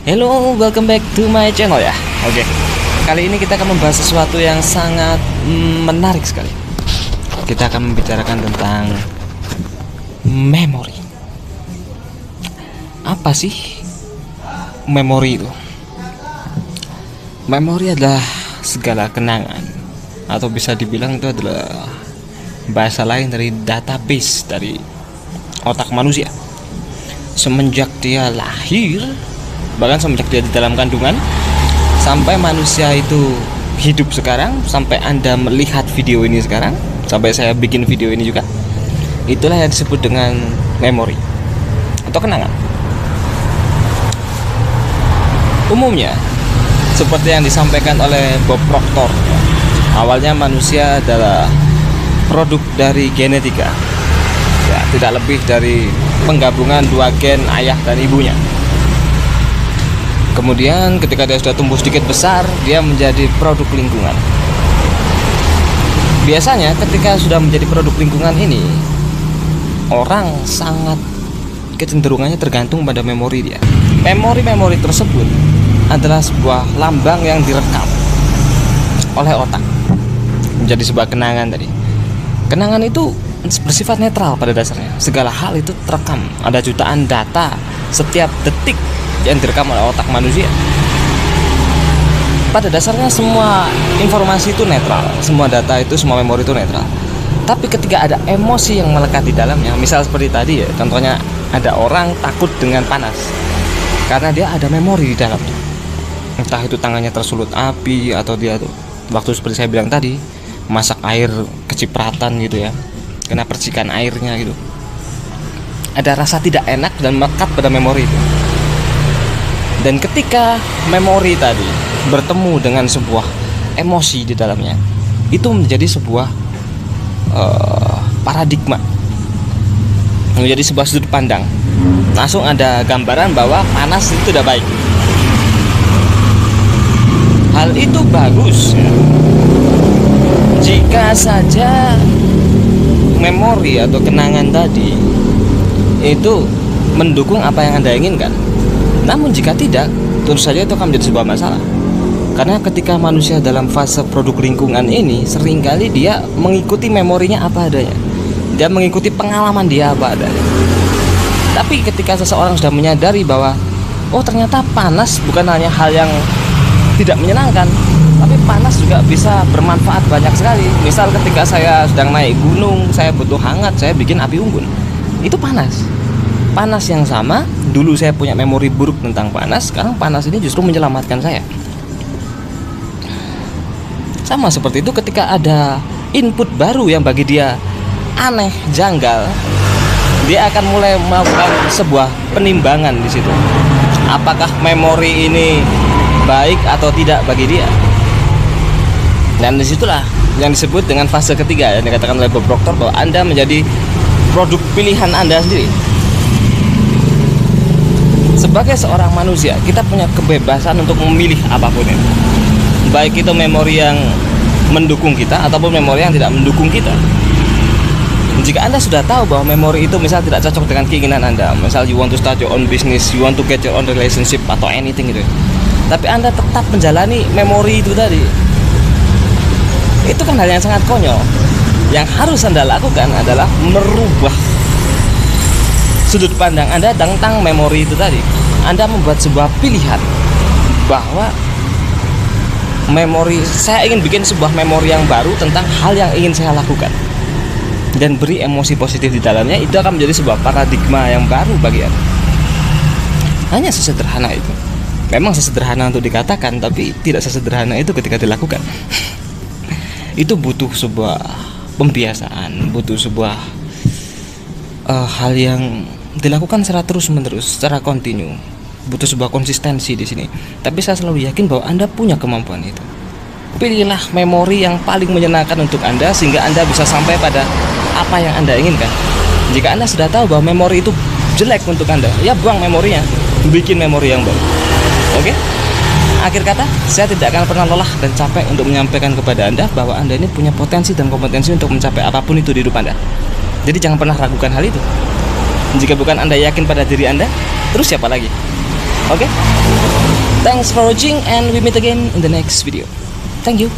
Hello, welcome back to my channel ya. Oke, kali ini kita akan membahas sesuatu yang sangat menarik sekali. Kita akan membicarakan tentang memori. Apa sih memori itu? Memori adalah segala kenangan, atau bisa dibilang itu adalah bahasa lain dari database dari otak manusia. Semenjak dia lahir, bahkan semenjak dia di dalam kandungan, sampai manusia itu hidup sekarang, sampai Anda melihat video ini sekarang, sampai saya bikin video ini juga, itulah yang disebut dengan memori atau kenangan. Umumnya seperti yang disampaikan oleh Bob Proctor, awalnya manusia adalah produk dari genetika, ya, tidak lebih dari penggabungan dua gen ayah dan ibunya. Kemudian ketika dia sudah tumbuh sedikit besar, dia menjadi produk lingkungan. Biasanya ketika sudah menjadi produk lingkungan ini, orang sangat kecenderungannya tergantung pada memori dia. Memori-memori tersebut adalah sebuah lambang yang direkam oleh otak menjadi sebuah kenangan tadi. Kenangan itu bersifat netral pada dasarnya. Segala hal itu terekam. Ada jutaan data setiap detik yang direkam oleh otak manusia. Pada dasarnya semua informasi itu netral, semua data itu, semua memori itu netral. Tapi ketika ada emosi yang melekat di dalamnya, misal seperti tadi ya, contohnya ada orang takut dengan panas karena dia ada memori di dalamnya. Entah itu tangannya tersulut api, atau dia tuh waktu seperti saya bilang tadi, masak air kecipratan gitu ya, kena percikan airnya gitu. Ada rasa tidak enak dan melekat pada memori itu. Dan ketika memori tadi bertemu dengan sebuah emosi di dalamnya, itu menjadi sebuah paradigma, menjadi sebuah sudut pandang. Langsung ada gambaran bahwa panas itu tidak baik. Hal itu bagus jika saja memori atau kenangan tadi itu mendukung apa yang Anda inginkan. Namun jika tidak, tentu saja itu akan menjadi sebuah masalah. Karena ketika manusia dalam fase produk lingkungan ini, seringkali dia mengikuti memorinya apa adanya. Dia mengikuti pengalaman dia apa adanya. Tapi ketika seseorang sudah menyadari bahwa oh ternyata panas bukan hanya hal yang tidak menyenangkan, tapi panas juga bisa bermanfaat banyak sekali. Misal ketika saya sedang naik gunung, saya butuh hangat, saya bikin api unggun. Itu panas. Panas yang sama, dulu saya punya memori buruk tentang panas, sekarang panas ini justru menyelamatkan saya. Sama seperti itu ketika ada input baru yang bagi dia aneh, janggal, dia akan mulai melakukan sebuah penimbangan di situ. Apakah memori ini baik atau tidak bagi dia? Dan disitulah yang disebut dengan fase ketiga, yang dikatakan oleh Bob Proctor bahwa Anda menjadi produk pilihan Anda sendiri. Sebagai seorang manusia, kita punya kebebasan untuk memilih apapun itu, baik itu memori yang mendukung kita ataupun memori yang tidak mendukung kita. Jika Anda sudah tahu bahwa memori itu misal tidak cocok dengan keinginan Anda, misal you want to start your own business, you want to get your own relationship atau anything gitu, tapi Anda tetap menjalani memori itu tadi, itu kan hal yang sangat konyol. Yang harus Anda lakukan adalah merubah sudut pandang Anda tentang memori itu tadi. Anda membuat sebuah pilihan bahwa memori, saya ingin bikin sebuah memori yang baru tentang hal yang ingin saya lakukan, dan beri emosi positif di dalamnya. Itu akan menjadi sebuah paradigma yang baru bagi Anda. Hanya sesederhana itu. Memang sesederhana untuk dikatakan, tapi tidak sesederhana itu ketika dilakukan. Itu butuh sebuah pembiasaan, butuh sebuah hal yang dilakukan secara terus-menerus, secara kontinu. Butuh sebuah konsistensi di sini. Tapi saya selalu yakin bahwa Anda punya kemampuan itu. Pilihlah memori yang paling menyenangkan untuk Anda, sehingga Anda bisa sampai pada apa yang Anda inginkan. Jika Anda sudah tahu bahwa memori itu jelek untuk Anda, ya buang memorinya, bikin memori yang baru. Oke? Akhir kata, saya tidak akan pernah lelah dan capek untuk menyampaikan kepada Anda bahwa Anda ini punya potensi dan kompetensi untuk mencapai apapun itu di hidup Anda. Jadi jangan pernah ragukan hal itu. Jika bukan Anda yakin pada diri Anda, terus siapa lagi? Oke? Thanks for watching and we meet again in the next video. Thank you.